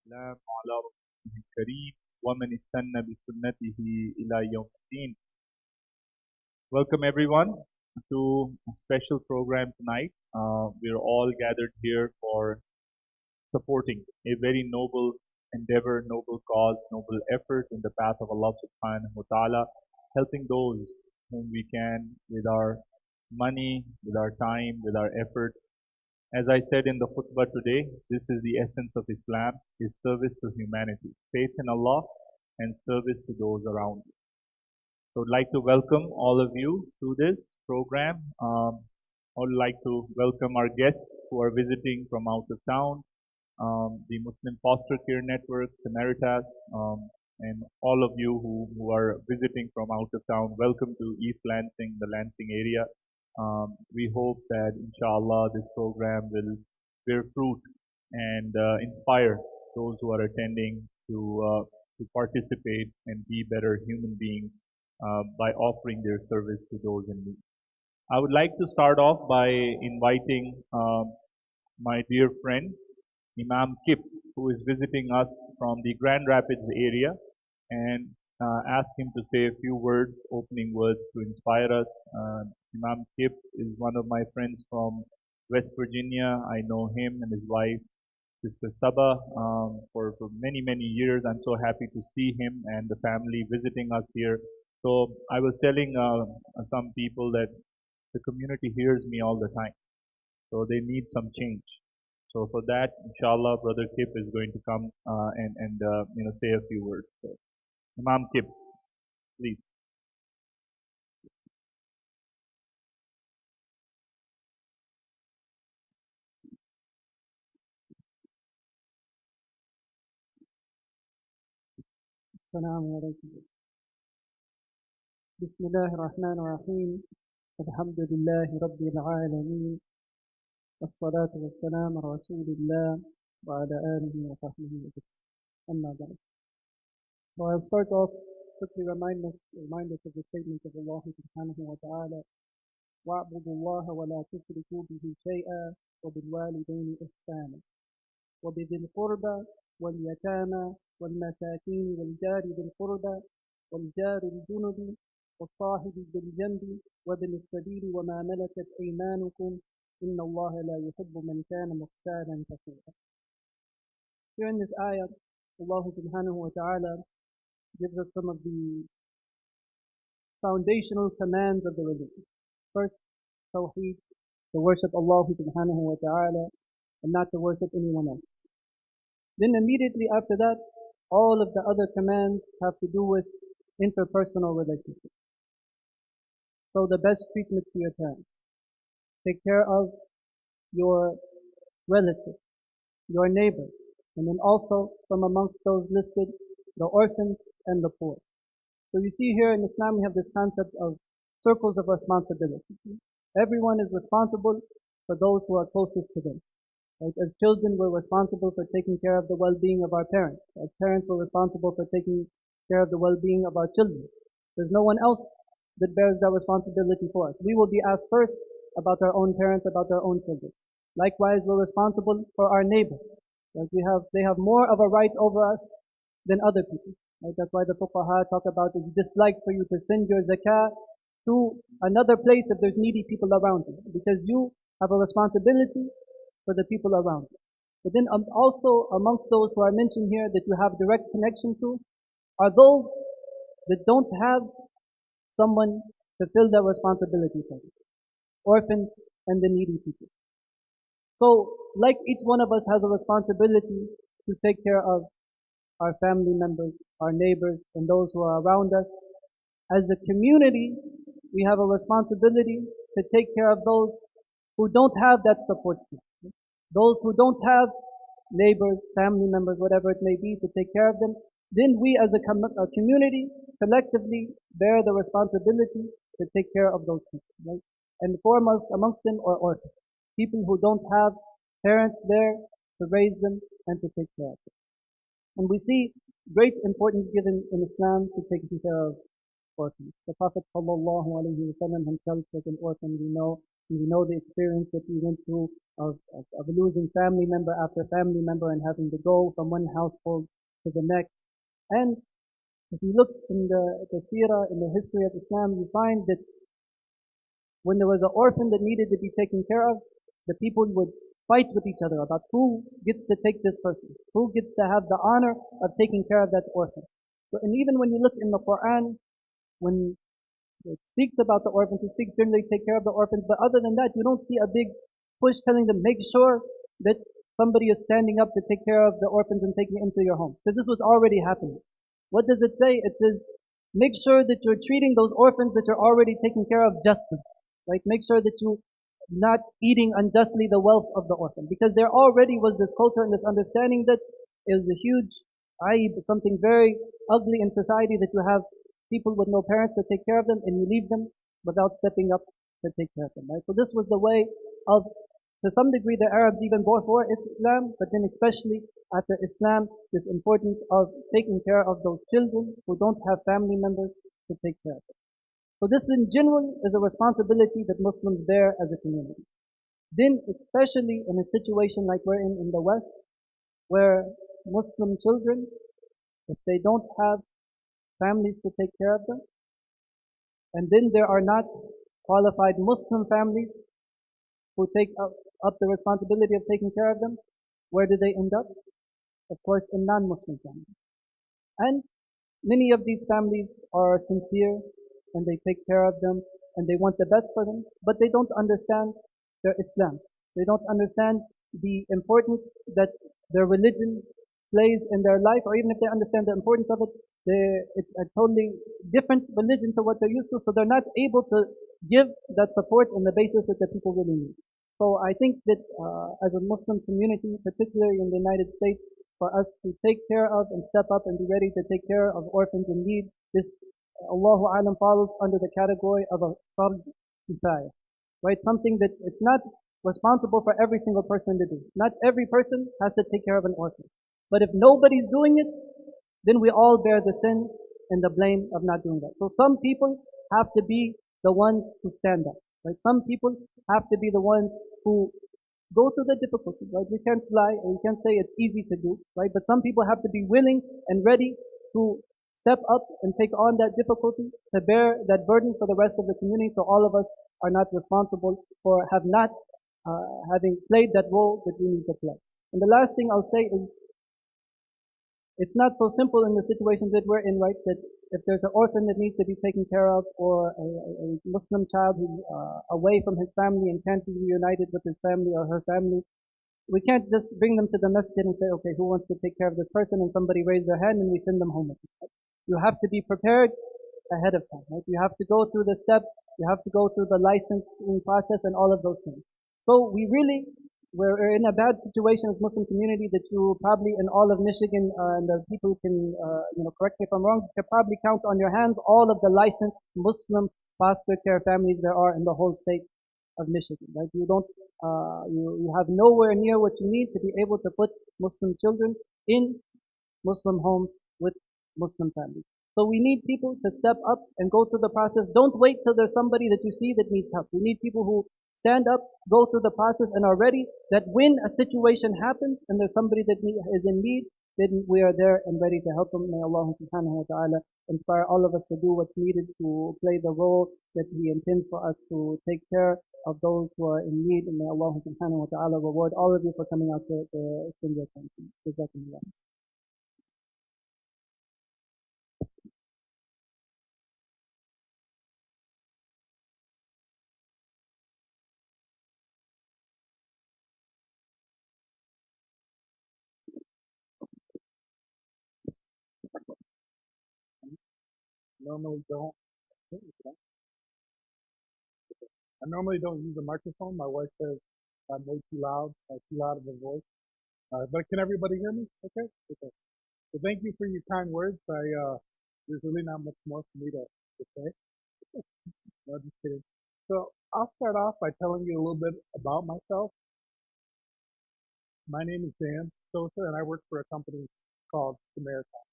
والسلام على رسوله الكريم ومن استنى بسنته إلى يوم الدين. Welcome everyone to a special program tonight. We're all gathered here for supporting a very noble endeavor, noble cause, noble effort in the path of Allah subhanahu wa ta'ala, helping those whom we can with our money, with our time, with our effort. As I said in the khutbah today, this is the essence of Islam, is service to humanity, faith in Allah and service to those around you. So I'd like to welcome all of you to this program. I would like to welcome our guests who are visiting from out of town, the Muslim Foster Care Network, Samaritas, and all of you who are visiting from out of town. Welcome to East Lansing, the Lansing area. We hope that, inshallah, this program will bear fruit and inspire those who are attending to participate and be better human beings by offering their service to those in need. I would like to start off by inviting my dear friend Imam Kip, who is visiting us from the Grand Rapids area, and ask him to say a few words, opening words to inspire us. Imam Kip is one of my friends from West Virginia. I know him and his wife, Sister Saba, for many, many years. I'm so happy to see him and the family visiting us here. So I was telling some people that the community hears me all the time. So they need some change. So for that, inshallah, Brother Kip is going to come and say a few words. So, Imam Kip, please. السلام عليكم. بسم الله الرحمن الرحيم. الحمد لله رب العالمين، والصلاة والسلام على رسول الله وعلى آله وصحبه أجمعين. أما بعد. So I'll start off quickly remind us of the statement of Allah subhanahu wa ta'ala: وَاعْبُدُوا اللَّهَ وَلَا تُشْرِكُوا بِهِ شَيْئًا وَبِالْوَالِدَيْنِ إِحْسَانًا وبذي القربى واليتامى والمساكين والجار ذي القربى والجار الجنب والصاحب بالجنب وابن السبيل وما ملكت أيمانكم إن الله لا يحب من كان مختالا فخورا. Here in this ayah, Allah subhanahu wa ta'ala gives us some of the foundational commands of the religion. First, Tawheed, to worship Allah subhanahu wa ta'ala and not to worship anyone else. Then immediately after that, all of the other commands have to do with interpersonal relationships. So the best treatment to your parents. Take care of your relatives, your neighbors, and then also from amongst those listed, the orphans and the poor. So you see here in Islam we have this concept of circles of responsibility. Everyone is responsible for those who are closest to them. Right? As children, we're responsible for taking care of the well-being of our parents. As parents, we're responsible for taking care of the well-being of our children. There's no one else that bears that responsibility for us. We will be asked first about our own parents, about our own children. Likewise, we're responsible for our neighbors. Right? They have more of a right over us than other people. Right? That's why the fuqaha talk about it's dislike for you to send your zakah to another place if there's needy people around you, because you have a responsibility for the people around you. But then also amongst those who are mentioned here that you have direct connection to are those that don't have someone to fill their responsibility for you. Orphans and the needy people. So like each one of us has a responsibility to take care of our family members, our neighbors, and those who are around us, as a community, we have a responsibility to take care of those who don't have that support system. Those who don't have neighbors, family members, whatever it may be, to take care of them. Then we as a community collectively bear the responsibility to take care of those people. Right? And foremost amongst them are orphans. People who don't have parents there to raise them and to take care of them. And we see great importance given in Islam to taking care of orphans. The Prophet ﷺ himself was an orphan, we know, We know the experience that we went through of losing family member after family member and having to go from one household to the next. And if you look in the seerah, in the history of Islam, you find that when there was an orphan that needed to be taken care of, the people would fight with each other about who gets to take this person, who gets to have the honor of taking care of that orphan. So, and even when you look in the Quran, when it speaks about the orphans, it speaks generally take care of the orphans, but other than that, you don't see a big push telling them make sure that somebody is standing up to take care of the orphans and taking them into your home. Because this was already happening. What does it say? It says, make sure that you're treating those orphans that you're already taking care of justly. Right? Make sure that you not eating unjustly the wealth of the orphan. Because there already was this culture and this understanding that is a huge aib, something very ugly in society that you have people with no parents to take care of them and you leave them without stepping up to take care of them. Right? So this was the way of, to some degree, the Arabs even before Islam, but then especially after Islam, this importance of taking care of those children who don't have family members to take care of them. So this in general is a responsibility that Muslims bear as a community. Then especially in a situation like we're in the West, where Muslim children, if they don't have families to take care of them, and then there are not qualified Muslim families who take up the responsibility of taking care of them, where do they end up? Of course, in non-Muslim families. And many of these families are sincere and they take care of them and they want the best for them, but they don't understand their Islam. They don't understand the importance that their religion plays in their life, or even if they understand the importance of it, it's a totally different religion to what they're used to, so they're not able to give that support on the basis that the people really need. So I think that as a Muslim community, particularly in the United States, for us to take care of and step up and be ready to take care of orphans in need, this Allahu Alam falls under the category of a fard kifaya, right? Something that it's not responsible for every single person to do. Not every person has to take care of an orphan. But if nobody's doing it, then we all bear the sin and the blame of not doing that. So some people have to be the ones who stand up, right? Some people have to be the ones who go through the difficulty, right? We can't lie and we can't say it's easy to do, right? But some people have to be willing and ready to step up and take on that difficulty, to bear that burden for the rest of the community, so all of us are not responsible for have not having played that role that we need to play. And the last thing I'll say is, it's not so simple in the situations that we're in, right? That if there's an orphan that needs to be taken care of, or a Muslim child who's away from his family and can't be reunited with his family or her family, we can't just bring them to the masjid and say, okay, who wants to take care of this person? And somebody raise their hand and we send them home. You have to be prepared ahead of time, right? You have to go through the steps. You have to go through the licensing process and all of those things. So we're in a bad situation as Muslim community that you probably in all of Michigan, and the people can, correct me if I'm wrong, you can probably count on your hands all of the licensed Muslim foster care families there are in the whole state of Michigan, right? You have nowhere near what you need to be able to put Muslim children in Muslim homes with Muslim families. So we need people to step up and go through the process. Don't wait till there's somebody that you see that needs help. We need people who stand up, go through the process, and are ready, that when a situation happens and there's somebody that is in need, then we are there and ready to help them. May Allah subhanahu wa ta'ala inspire all of us to do what's needed to play the role that He intends for us to take care of those who are in need. And may Allah subhanahu wa ta'ala reward all of you for coming out to spend your time. Jazakumullah. Normally don't. I normally don't use a microphone. My wife says I'm way too loud of a voice. But can everybody hear me? Okay. Okay. So thank you for your kind words. There's really not much more for me to say. No, just kidding. So I'll start off by telling you a little bit about myself. My name is Dan Sosa, and I work for a company called Samaritan.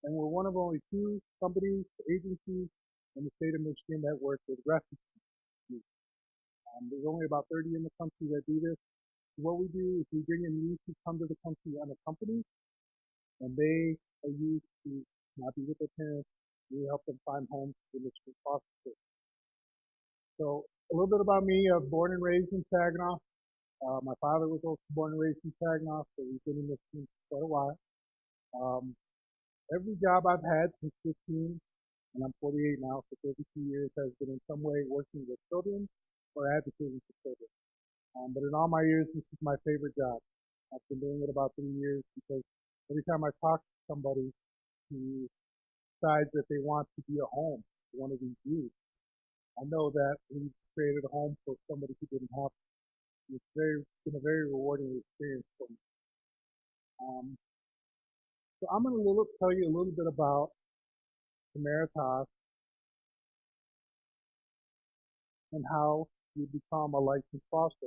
And we're one of only two companies, agencies in the state of Michigan that work with refugees. There's only about 30 in the country that do this. What we do is we bring in youth who come to the country unaccompanied, and they are used to not be with their parents. We help them find homes in which they foster care. So a little bit about me. I was born and raised in Saginaw. My father was also born and raised in Saginaw, so we've been in this team for quite a while. Um, every job I've had since 15, and I'm 48 now, for 32 years, has been in some way working with children or advocating for children. But in all my years, this is my favorite job. I've been doing it about 3 years because every time I talk to somebody who decides that they want to be a home for one of these youth, I know that we've created a home for somebody who didn't have it. Been a very rewarding experience for me. Um, so I'm going to tell you a little bit about Emeritus and how you become a licensed foster.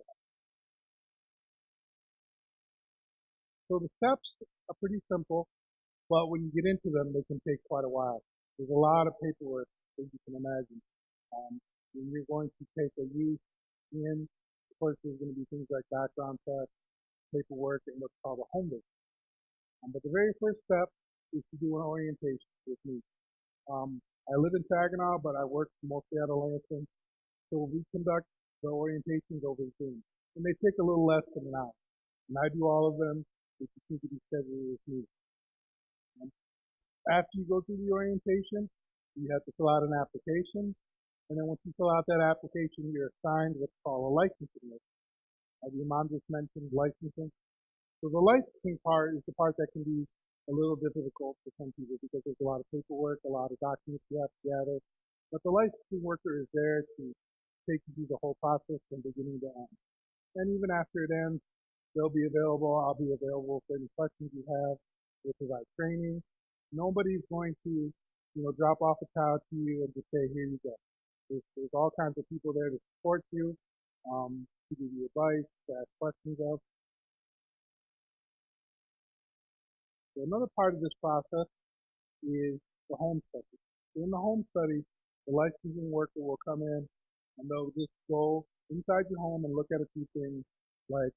So the steps are pretty simple, but when you get into them, they can take quite a while. There's a lot of paperwork, as you can imagine. When you're going to take a youth in, of course, there's going to be things like background checks, paperwork, and what's called a home visit. But the very first step is to do an orientation with me. I live in Saginaw, but I work mostly out of Lansing. So we conduct the orientations over Zoom. And they take a little less than an hour. And I do all of them. They just need to be scheduled with me. Um, after you go through the orientation, you have to fill out an application. And then once you fill out that application, you're assigned what's called a licensing list. As your mom just mentioned, licensing. So the licensing part is the part that can be a little difficult for some people because there's a lot of paperwork, a lot of documents you have to gather. But the licensing worker is there to take you through the whole process from beginning to end. And even after it ends, they'll be available. I'll be available for any questions you have. We'll provide training. Nobody's going to, drop off a child to you and just say, here you go. There's all kinds of people there to support you, to give you advice, to ask questions of. So another part of this process is the home study. So in the home study, the licensing worker will come in and they'll just go inside your home and look at a few things like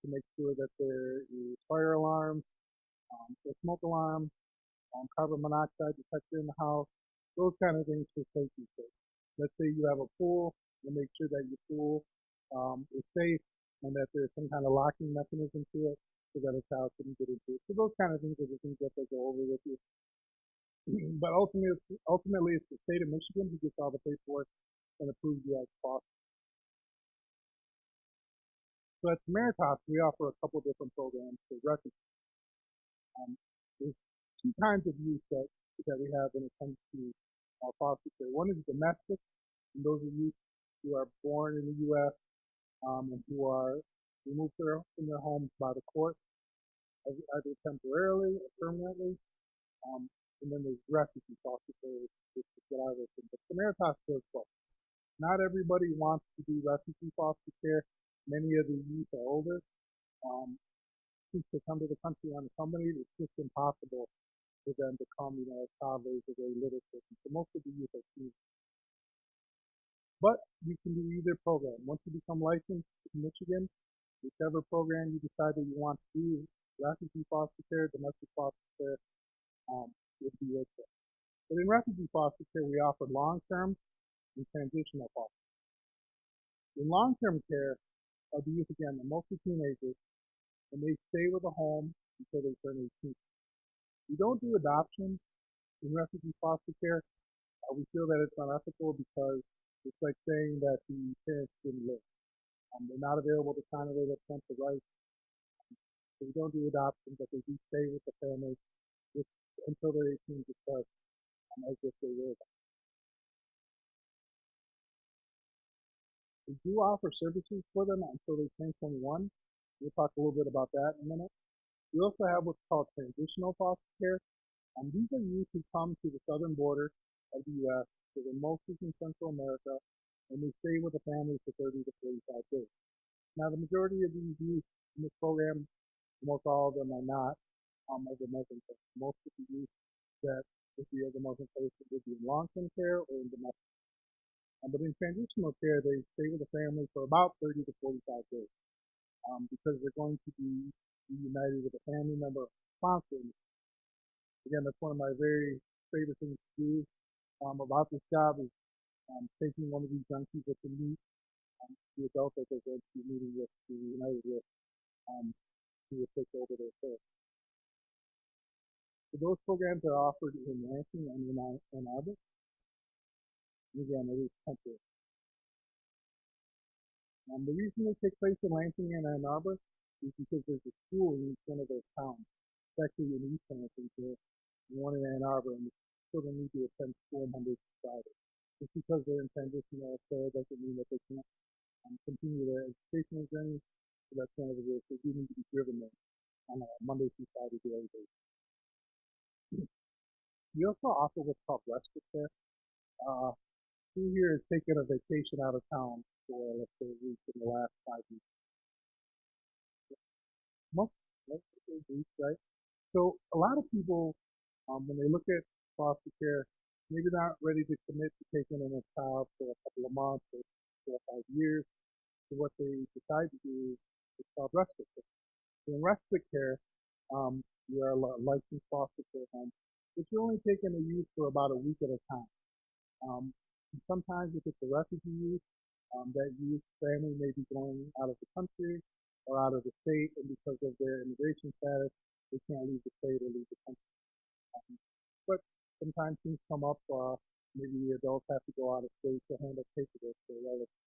to make sure that there is fire alarms, a smoke alarm, carbon monoxide detector in the house, those kind of things for safety sake. Let's say you have a pool, and make sure that your pool is safe and that there's some kind of locking mechanism to it so that a child couldn't get into it. So those kind of things are the things that they go over with you. But ultimately, it's the state of Michigan who gets all the paperwork and approves you as foster. So at Samaritas, we offer a couple different programs for refugees. There's two kinds of youth that we have when it comes to foster care. One is domestic, and those are youth who are born in the U.S. And who are removed from their homes by the court, either temporarily or permanently. Um, and then there's refugee foster care, which is what I was in. But Samaritas does both. Not everybody wants to do refugee foster care. Many of the youth are older. Um, since they come to the country unaccompanied, it's just impossible for them to come, as toddlers or very little children. So most of the youth are teens. But you can do either program. Once you become licensed in Michigan, whichever program you decide that you want to do, refugee foster care, domestic foster care, would be your choice. But in refugee foster care, we offer long-term and transitional foster. In long-term care, the youth again, are mostly teenagers, and they stay with a home until they turn 18. We don't do adoption in refugee foster care. We feel that it's unethical because it's like saying that the parents didn't live. They're not available to sign away their parental rights. So we don't do adoption, but they do stay with the family just until they're 18 because as if they were. We do offer services for them until they turn 21. We'll talk a little bit about that in a minute. We also have what's called transitional foster care. These are youth who come to the southern border of the U.S. So they're mostly from Central America, and they stay with a family for 30 to 45 days. Now, the majority of these youth in this program, almost all of them are not of the Muslim faith. Most of the youth that would be of the Muslim faith would be in long-term care or in domestic. But in transitional care, they stay with the family for about 30 to 45 days because they're going to be reunited with a family member sponsoring. Again, that's one of my very favorite things to do about this job is taking one of these young people to meet the adult that they're going to be meeting with, to be united with, um, who will take over their care. So those programs are offered in Lansing and in Ann Arbor. And again, it is temporary. The reason they take place in Lansing and Ann Arbor is because there's a school in each one of those towns. It's actually in East Lansing here, and one in Ann Arbor, and the children need to attend school Monday through Friday. Just because they're in transitional care doesn't mean that they can't continue their educational journey. So that's one of the rules. They do need to be driven there on a Monday through Friday daily basis. We also offer what's called respite care. Uh, who here has taken a vacation out of town for, let's say, a week in the last 5 weeks? Most, most of weeks, right? So a lot of people, when they look at foster care, maybe not ready to commit to taking in a child for a couple of months or 4 or 5 years. So what they decide to do is called respite care. So in respite care, you are a licensed foster care home, but you're only taking a youth for about a week at a time. Um, sometimes if it's a refugee youth, that youth family may be going out of the country or out of the state, and because of their immigration status, they can't leave the state or leave the country. Um, but sometimes things come up. Maybe the adults have to go out of state to handle paperwork for a relative.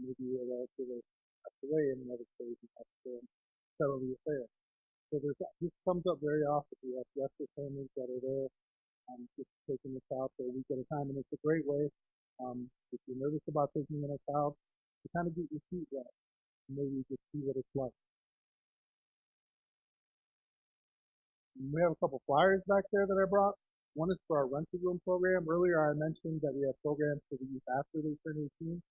Maybe a relative has passed away in another state and has to settle the affair. So this comes up very often. We have justice families that are there just taking the child for a week at a time, and it's a great way. If you're nervous about taking in a child, to kind of get your feet wet and maybe just see what it's like. And we have a couple flyers back there that I brought. One is for our rental room program. Earlier I mentioned that we have programs for the youth after they turn 18.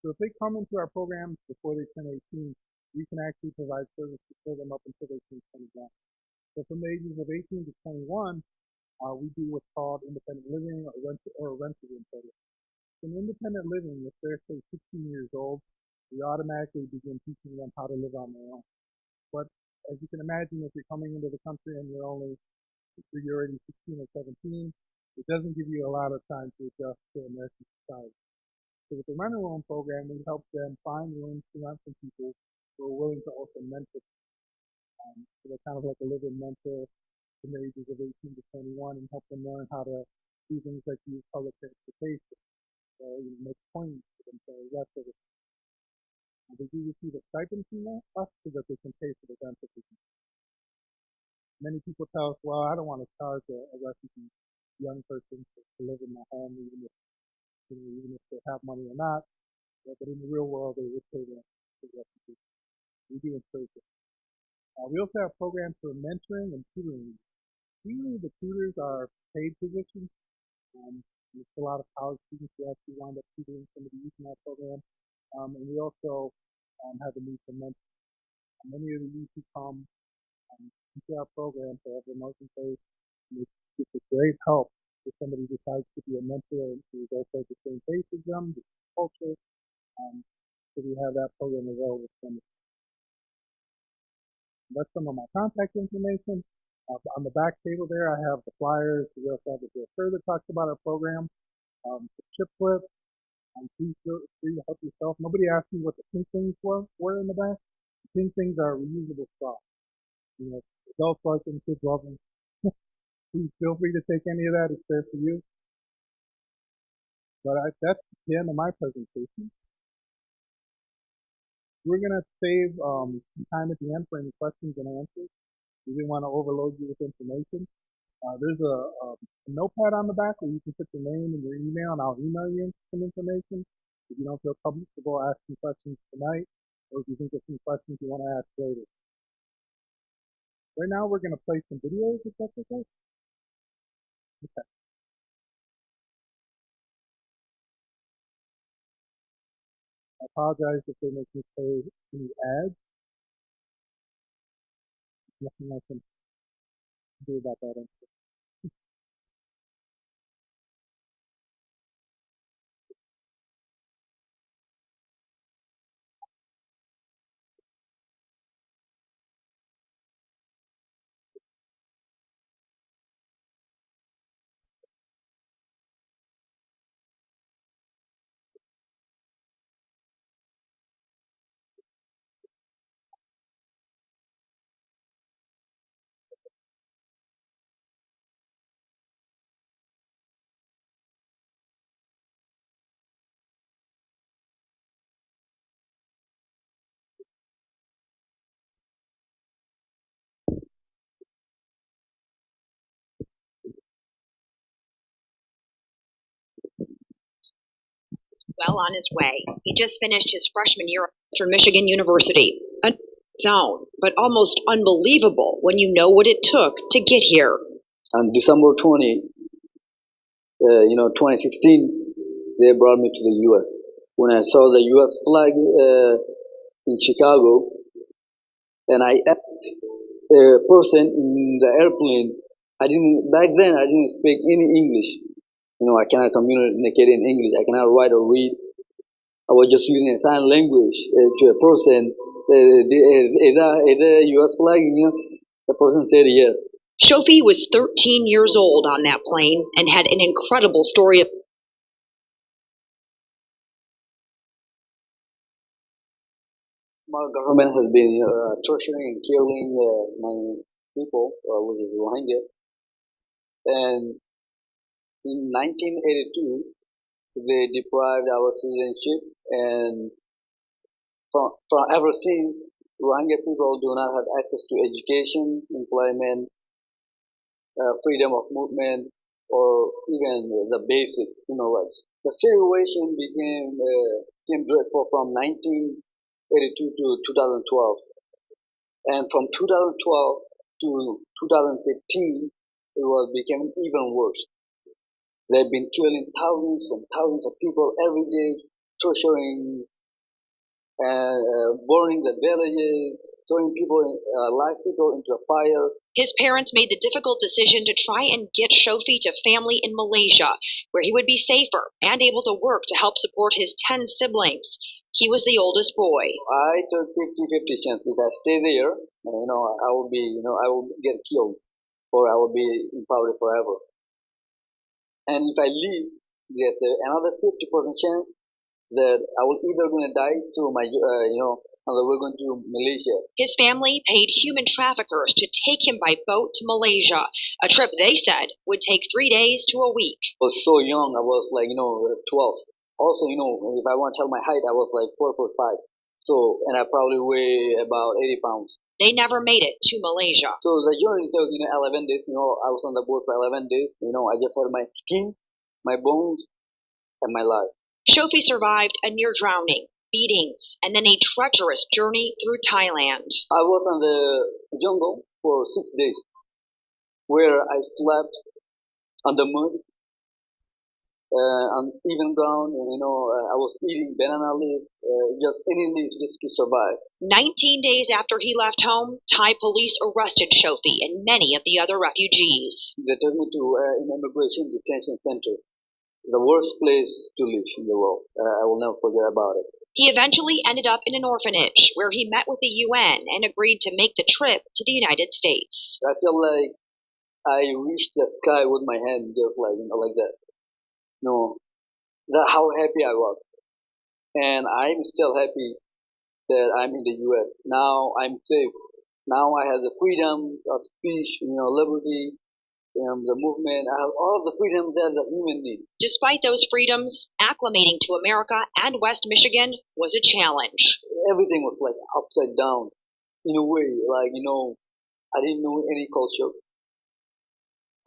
So if they come into our programs before they turn 18, we can actually provide services for them up until they turn 21. So from the ages of 18 to 21, we do what's called independent living or rental room program. In independent living, if they're say 16 years old, we automatically begin teaching them how to live on their own. But as you can imagine, if you're coming into the country and you're already 16 or 17, it doesn't give you a lot of time to adjust to American society. So with the rental room program, we help them find rooms to rent from people who are willing to also mentor. So they're kind of like a living mentor from the ages of 18 to 21 and help them learn how to do things like use public transportation, make appointments for themselves, that sort of thing. And they do receive a stipend from us so that they can pay for the dental treatment. Many people tell us, well, I don't want to charge a refugee young person to live in my home, even if they have money or not. But in the real world, they would pay rent for refugees. We do encourage it. We also have programs for mentoring and tutoring. Usually the tutors are paid positions. There's a lot of college students who actually wind up tutoring some of the youth in our program. And we also have a need for mentors. Many of the youth who come into our program for every American faith, it's a great help if somebody decides to be a mentor and who is also the same faith as them, the same culture. Um, so we have that program available for them. That's some of my contact information. On the back table there, I have the flyers. We also have a brochure that talks about our program. The chip clip. Please feel free to help yourself. Nobody asked me what the pink things were in the back. The pink things are reusable straws. You know, adults like them, kids love them. Please feel free to take any of that. It's there for you. But that's the end of my presentation. We're going to save some time at the end for any questions and answers. We didn't want to overload you with information. There's a notepad on the back where you can put your name and your email, and I'll email you some information. If you don't feel comfortable asking questions tonight, or if you think of some questions you want to ask later. Right now, we're going to play some videos, if that's okay. Okay. I apologize if they make me play any ads. Nothing I can do about that. well on his way. He just finished his freshman year from Michigan University. A zone, but almost unbelievable when you know what it took to get here. On December 2016, they brought me to the U.S. When I saw the U.S. flag in Chicago, and I asked a person in the airplane, back then I didn't speak any English. I cannot communicate in English. I cannot write or read. I was just using a sign language to a person. Is that U.S. flag? The person said yes. Shofi was 13 years old on that plane and had an incredible story of My government has been torturing and killing my people, which is Rohingya. And in 1982, they deprived our citizenship, and from ever since, Rohingya people do not have access to education, employment, freedom of movement, or even the basic human rights. The situation became dreadful from 1982 to 2012, and from 2012 to 2015, it became even worse. They've been killing thousands and thousands of people every day, torturing and burning the villages, throwing live people into a fire. His parents made the difficult decision to try and get Shofi to family in Malaysia, where he would be safer and able to work to help support his 10 siblings. He was the oldest boy. I took 50-50 chance. If I stay there, I will get killed, or I will be in poverty forever. And if I leave, there's another 50% chance that I will either going to die to my, or we're going to Malaysia. His family paid human traffickers to take him by boat to Malaysia, a trip they said would take 3 days to a week. I was so young. I was 12. Also, if I want to tell my height, I was like 4'5". So, and I probably weigh about 80 pounds. They never made it to Malaysia. So the journey took, 11 days. I was on the boat for 11 days. I just had my skin, my bones, and my life. Shofi survived a near drowning, beatings, and then a treacherous journey through Thailand. I was on the jungle for 6 days, where I slept on the mud, on even ground, and I was eating banana leaves, just any leaves just to survive. 19 days after he left home, Thai police arrested Shofi and many of the other refugees. They took me to an immigration detention center, the worst place to live in the world. I will never forget about it. He eventually ended up in an orphanage where he met with the UN and agreed to make the trip to the United States. I feel like I reached the sky with my hand, just like that. That's how happy I was. And I'm still happy that I'm in the US. Now I'm safe. Now I have the freedom of speech, liberty, the movement. I have all of the freedoms that the human needs. Despite those freedoms, acclimating to America and West Michigan was a challenge. Everything was upside down in a way. I didn't know any culture.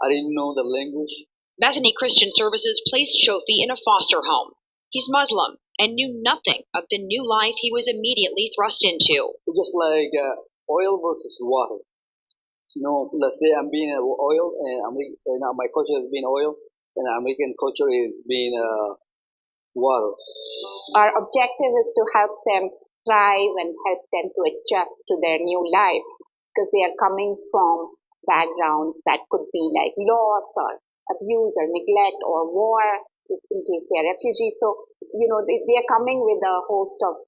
I didn't know the language. Bethany Christian Services placed Shofi in a foster home. He's Muslim and knew nothing of the new life he was immediately thrust into. It's just like oil versus water. Let's say I'm being oil, and my culture is being oil, and American culture is being water. Our objective is to help them thrive and help them to adjust to their new life, because they are coming from backgrounds that could be like loss or abuse or neglect or war, in case they are refugees. So, they are coming with a host of,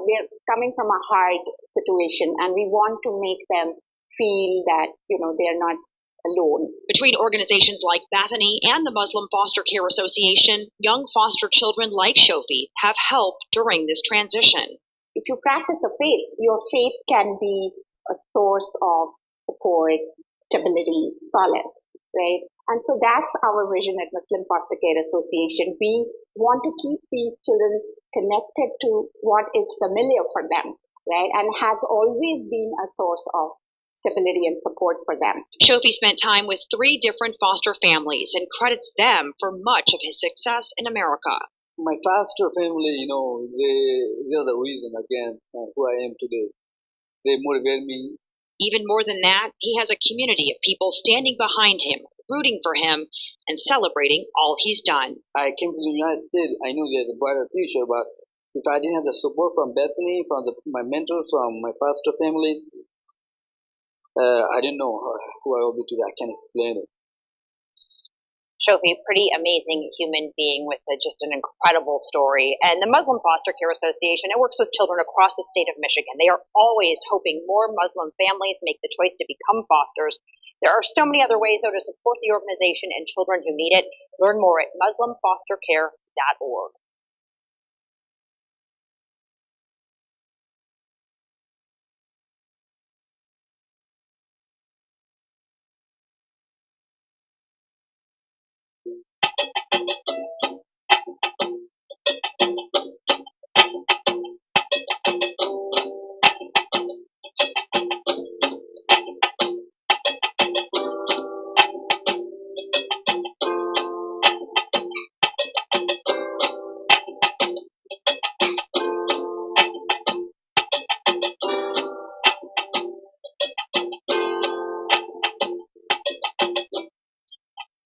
they're coming from a hard situation, and we want to make them feel that, they're not alone. Between organizations like Bethany and the Muslim Foster Care Association, young foster children like Shofi have helped during this transition. If you practice a faith, your faith can be a source of support, stability, solace, right? And so that's our vision at Muslim Foster Care Association. We want to keep these children connected to what is familiar for them, right? And has always been a source of stability and support for them. Shofi spent time with 3 different foster families and credits them for much of his success in America. My foster family, they're the reason again who I am today. They motivate me. Even more than that, he has a community of people standing behind him, rooting for him, and celebrating all he's done. I came to the United States. I knew there's a brighter future, but if I didn't have the support from Bethany, from my mentors, from my pastor family, I didn't know who I will be today. I can't explain it. Shofi, pretty amazing human being with just an incredible story. And the Muslim Foster Care Association, it works with children across the state of Michigan. They are always hoping more Muslim families make the choice to become fosters. There are so many other ways, though, to support the organization and children who need it. Learn more at muslimfostercare.org.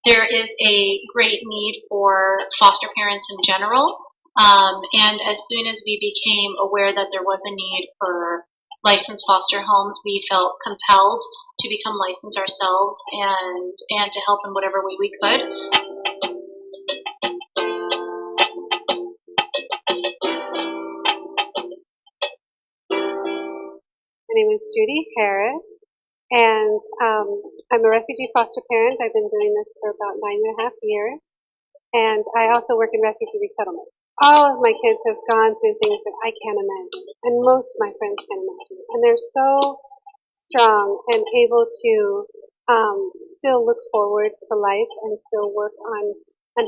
There is a great need for foster parents in general. And as soon as we became aware that there was a need for licensed foster homes, we felt compelled to become licensed ourselves and to help in whatever way we could. My name is Judy Harris, and I'm a refugee foster parent. I've been doing this for about 9.5 years, and I also work in refugee resettlement. All of my kids have gone through things that I can't imagine, and most of my friends can't imagine, and they're so strong and able to still look forward to life and still work on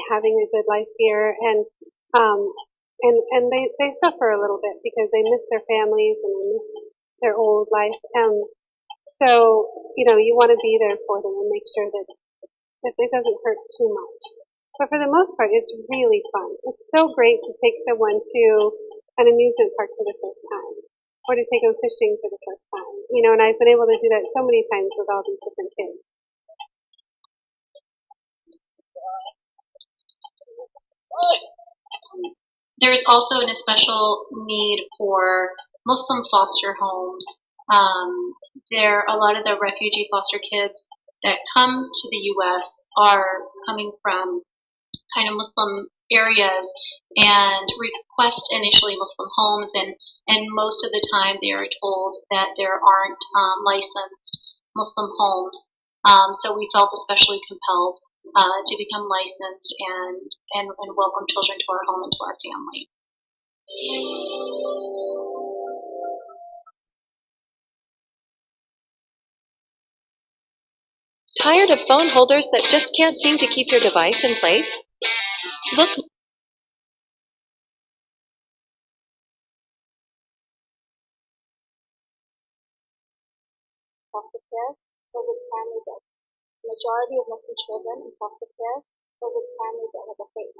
having a good life here, and they suffer a little bit because they miss their families and they miss their old life. So, you want to be there for them and make sure that it doesn't hurt too much. But for the most part, it's really fun. It's so great to take someone to an amusement park for the first time or to take them fishing for the first time. And I've been able to do that so many times with all these different kids. There's also an especial need for Muslim foster homes. There, a lot of the refugee foster kids that come to the U.S. are coming from kind of Muslim areas and request initially Muslim homes, and most of the time they are told that there aren't licensed Muslim homes. So we felt especially compelled to become licensed and welcome children to our home and to our family. Tired of phone holders that just can't seem to keep your device in place? Look foster care was with families that majority of Muslim children in foster care was with families that have a faith.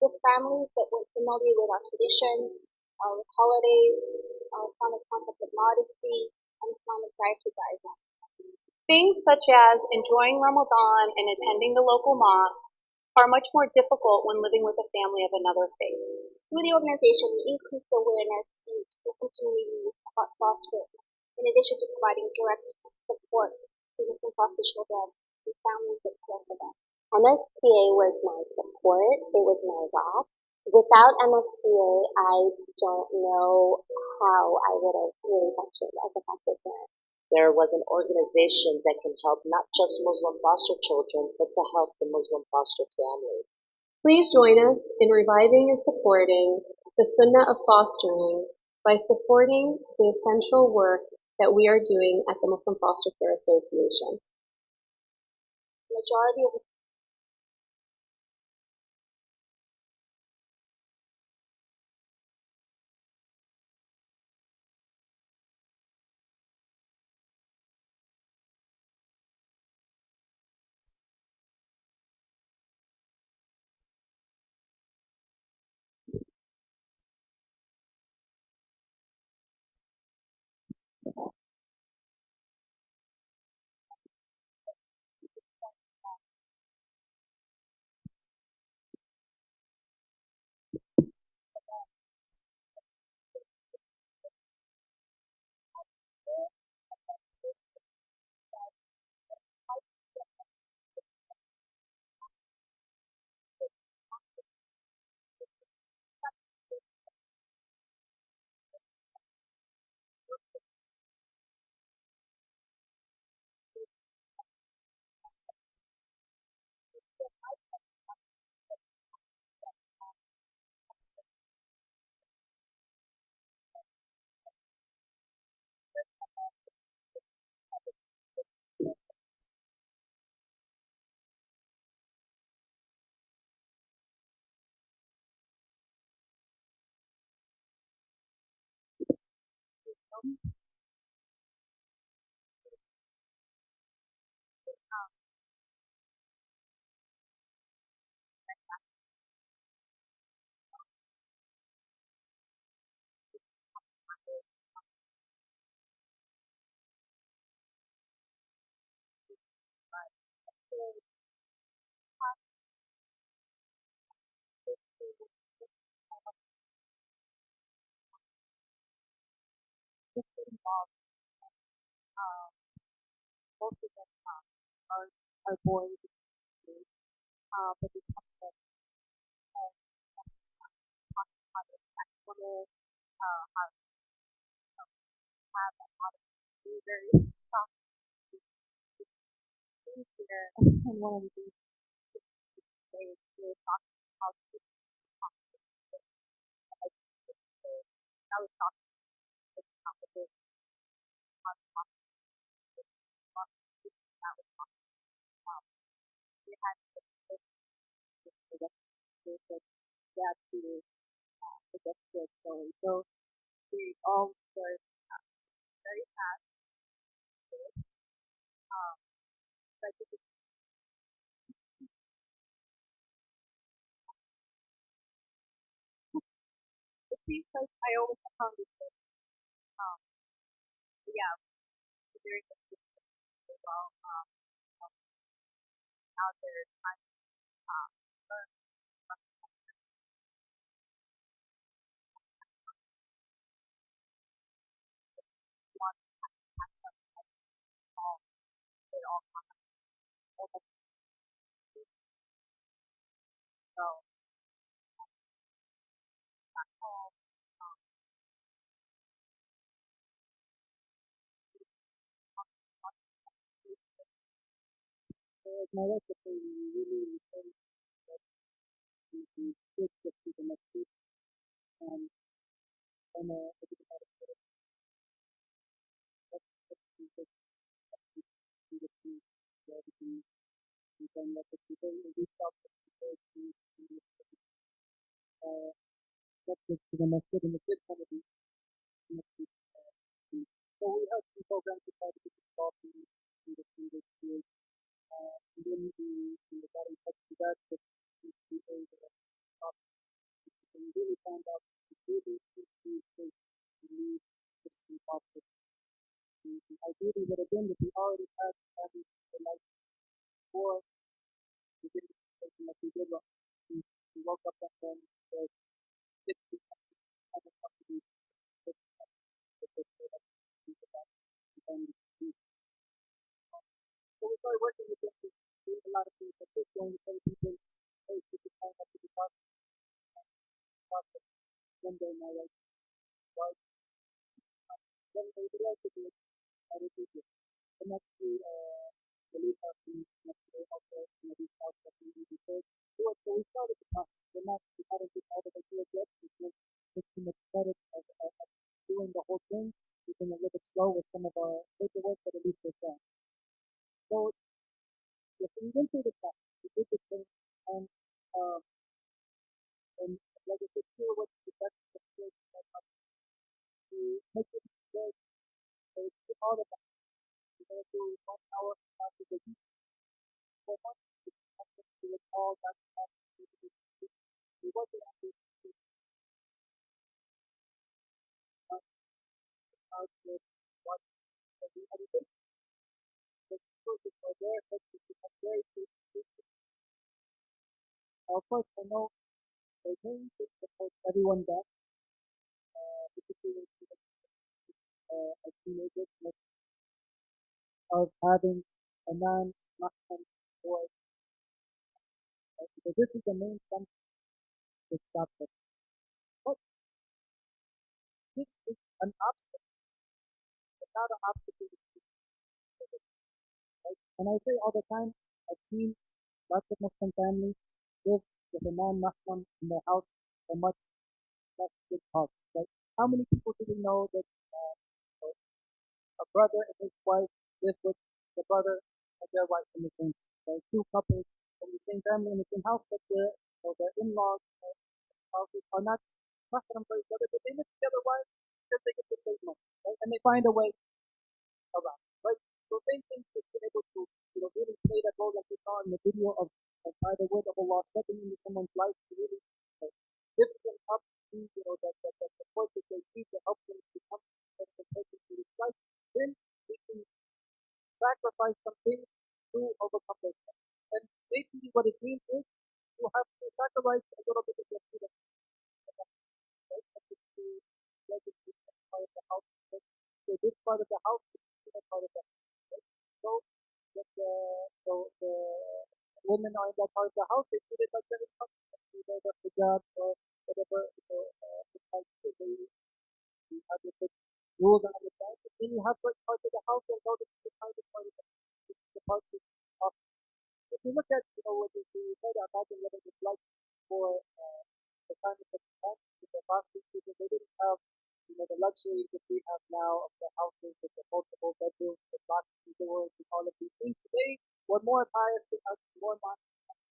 With families that were familiar with our traditions, our holidays, our Islamic concept of modesty, and Islamic dietary guidelines. Things such as enjoying Ramadan and attending the local mosque are much more difficult when living with a family of another faith. Through the organization, we increased awareness and teaching needy about foster, in addition to providing direct support to Muslim foster children and families that care for them. MSPA was my support. It was my rock. Without MSPA, I don't know how I would have really functioned as a foster parent. There was an organization that can help not just Muslim foster children, but to help the Muslim foster families. Please join us in reviving and supporting the Sunnah of fostering by supporting the essential work that we are doing at the Muslim Foster Care Association. Majority of Just getting involved. Most of them are boys, but they come from women, have a lot of very tough things here. And one of the things they were talking about is I was talking about the book on that was they had the that that to the best story. So they all were very like it seems like I always found it yeah, very good as well out there trying to learn one all they all almost so all my recipe really good to the next week and and you can let the people reach out to people uh get this to the next week and the kids want to be next week. So we have some programs to try to get involved in the field. And then we got in touch with that with people that we really found out to do this to leave this process. Ideally, but again, if we already have the life before we did the situation like we did, we woke up and then the 60 other companies that and so we started working with them. We a lot of things like this, going to tell people, hey, this is kind of the process one day my life was, then they would like to do it, I would do it. The next day, the lead company, next day, also, maybe also, maybe third. So we started the process. We're not, we hadn't decided to do it yet because it's too much credit of doing the whole thing. We've been a little bit slow with some of our paperwork, but at least we're done. So if we went through the process, we did the thing, and um, and like I said, here what's the best way to make it good. So it's all about we're going to do 1 hour after the week for months. Do it all that we work it out with what we have to do. The focus are there, but it's very of course I know they're going to support everyone back, particularly a teenager of having a non Muslim boy. So this is the main thing to stop them. But this is an obstacle, it's not an obstacle. Right? And I say all the time, I've seen lots of Muslim families live with a non-Muslim in their house for much less good health. Right? How many people do we know that a brother and his wife live with the brother and their wife in the same house? Right? Two couples from the same family in the same house, but the in-laws houses are not Muslim for each other, but they live together. Why? Because they get the same money. right? And they find a way around, right? So same thing is been able to, really play that role like we saw in the video by the word of Allah stepping into someone's life to really lift them up to, that support that they need to help them become the best person to his life. Then we can sacrifice some things to overcome those things. And basically what it means is you have to sacrifice a little bit of your freedom, right? And to let it be part of the house. Right? So this part of the house is part of the house. Right? So that the women are in that part of the house, they treat it like they're in the hijab or whatever, they have the rules and understand. But then you have certain parts of the house that go to the part of the part of if you look at, what you say to imagine what it was like for the time of the past, the last few people, they didn't have, the luxuries that we have now of the houses with the multiple bedrooms, the boxing doors, and all of these things. Today, we're more pious, we have more money,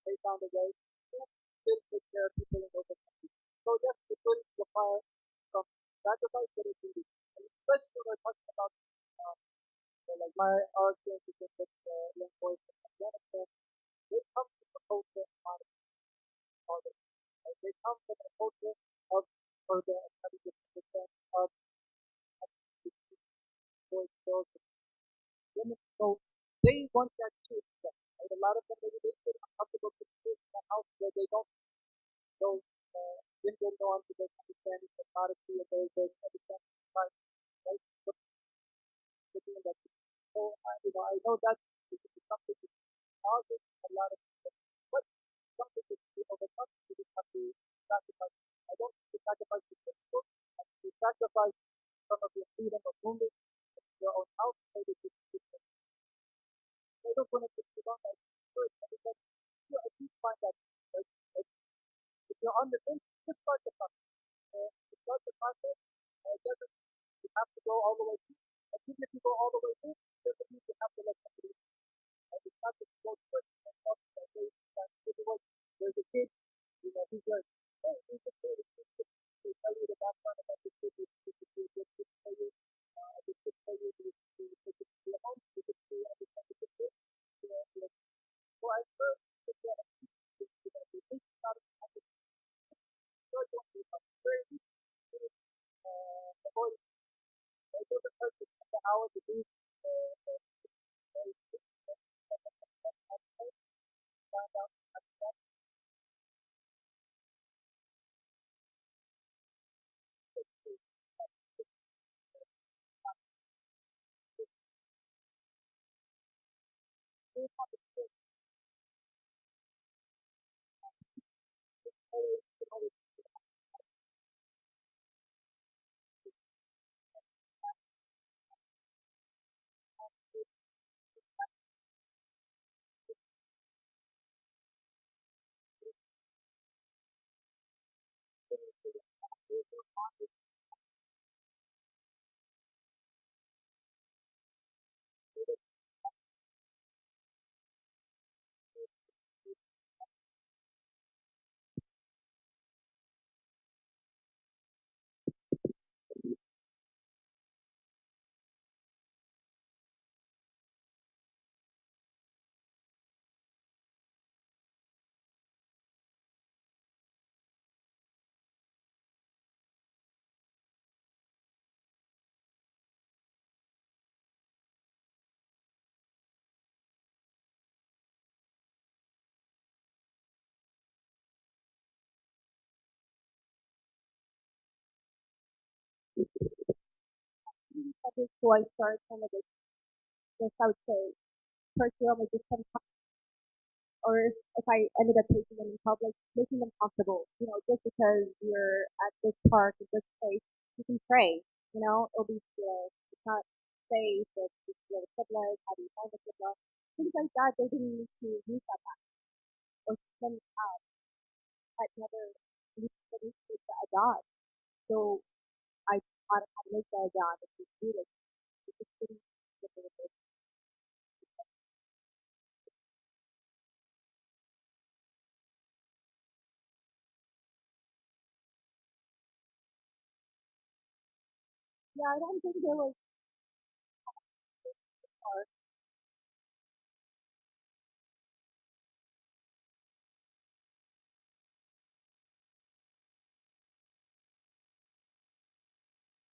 they found a way to still take care of people in those countries. So yes, it would require some sacrifice, but it's needed. And especially when we're talking about, like our experience with young boys in Afghanistan, they come from the culture of fathers. Right? They come from a culture of further understand of boys, girls, and women. So they want that too. Right? A lot of them maybe they feel uncomfortable to in a house where they don't know gender norms, they don't understand technology, and there's understanding right? But they're doing that. So I know that this is something that causes a lot of but something that we overcome, we just have to sacrifice. I don't need to sacrifice the principle. I need to sacrifice some of your freedom of movement in your own house so that you can I don't want to put you on that first. Because I do find that if you're on the fence, just start the process. Start the process. It doesn't you have to go all the way through. And even if you go all the way through, doesn't mean you have to let somebody it's not just go first and talk to that way. There's a kid, he's like, hey, he's a kid. They tell you the background about this kid, this tell you, this tell you, this is your own, this is your understand the kid. So I heard that this is not a very the whole, the person, the hour to do, so I start some of this, I would say, first of all, just some or if I ended up taking them in public, making them comfortable. Just because you're at this park or this place, you can pray. It'll be it's not safe. It's civilized. How do you find the civilized? Things like that. They didn't need to use that or send out. That never used to a God. So I taught how to make that God if you do this. It's just pretty difficult. Yeah, I don't think there was